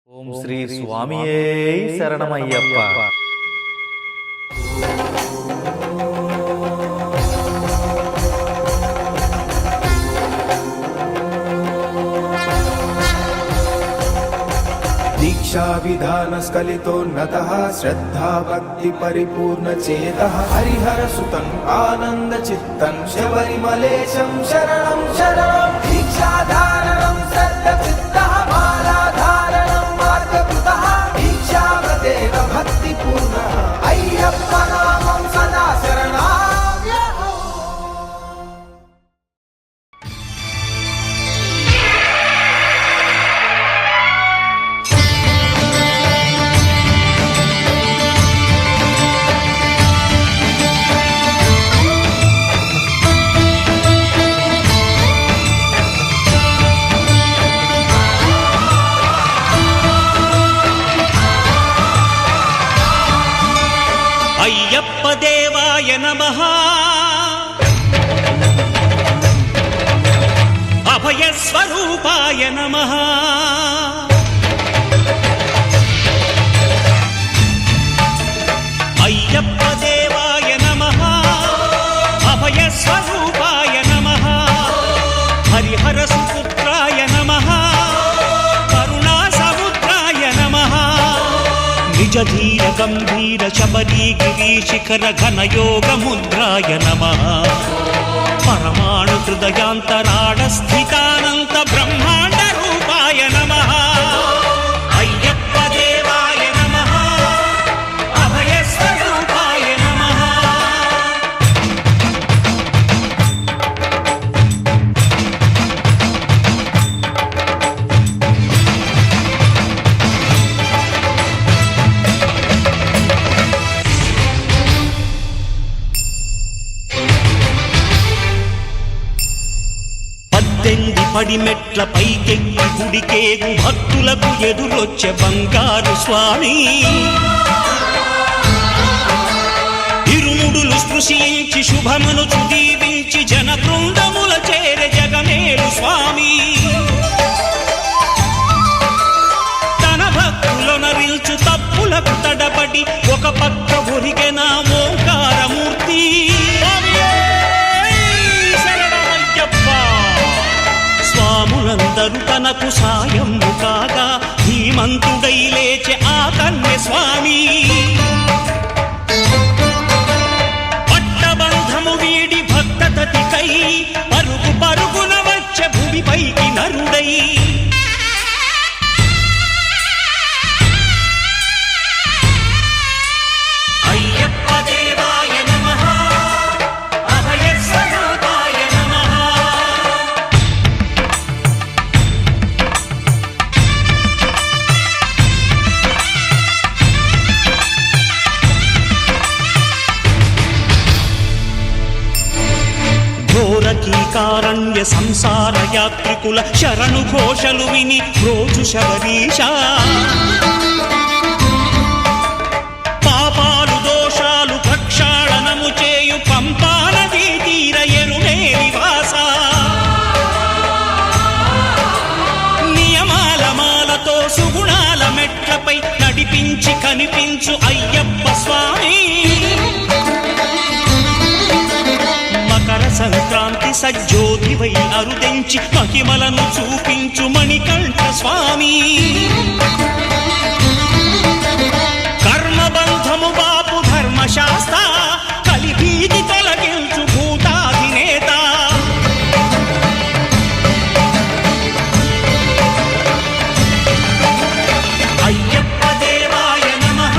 ఓం శ్రీ స్వామియే శరణమయ్యప్ప. दीक्षा विधान स्खलितोन्नतः श्रद्धा भक्ति परिपूर्ण चेतः हरिहर सुतं आनंद चित्तं शबरिमलेशं शरणं शरणं दीक्षाधारणं सद्चित्तः मालाधारणं मार्गकृतः दीक्षाव्रतेन भक्तिपूर्णः अय्यप्प नामं सदा शरणाम्यहम्. అయ్యప్ప దేవాయ నమః. అభయ స్వరూపాయ నమః. అయ్యప్ప దేవాయ నమః. అభయ స్వరూపాయ నమః. హరిహర సుపుత్రాయ నమః. కరుణా సముద్రాయ నమః. నిజ ధీర గంభీర శబరీ గిరి శిఖర ఘన యోగ ముద్రాయ నమః. పరమాణు హృదయాంతరాళ స్థితానంత బ్రహ్మాండ రూపాయ నమః. అయ్యప్ప దేవాయ నమః. అభయ స్వరూపాయ నమః. పడిమెట్ల పైకెక్కి గుడికేగు భక్తులకు ఎదురొచ్చే బంగారు స్వామి. ఇరుముడులు స్పృశించి శుభమును దీవించి జన బృందముల చేరే జగమేలు స్వామి. తన భక్తులనరిల్చు తప్పులకు తడబడి ఒక పక్క ఒరిగెన ఓంకారమూర్తి. స్వాములందరూ తనకు సాయము కాగా ధీమంతుడై లేచే ఆ కన్య స్వామి. పట్టబంధము వీడి భక్తతతికై పరుగు పరుగున వచ్చే భూమిపైకి నరుడై. అయ్యప్ప దేవాయ నమః. అభయ స్వరూపాయ నమః. ఘోరకీకారణ్య సంసార యాత్రికుల శరణు ఘోషలు విని రోజు శబరీష. పాపాలు దోషాలు ప్రక్షాళనము చేయు పంపానదీ తీర ఎరుమే నివాస. నియమాల మాలతో సుగుణాల మెట్లపై నడిపించి కనిపించు అయ్యప్ప స్వామి. మకర సంక్రాంతి సజ్జోతివై అరుదించి మహిమలను చూపించు మణికంఠ స్వామి. కర్మబంధము బాపు ధర్మశాస్త్ర కలిభీతి తొలగించు భూతాధినేత. అయ్యప్ప దేవాయ నమః.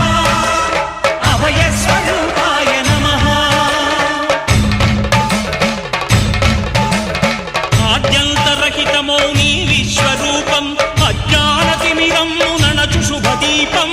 అభయ స్వరూపాయ నమః. ఆద్యంతరహితమౌ నీ విశ్వరూపం అజ్ఞానతిమిరము నణచు శుభదీపం.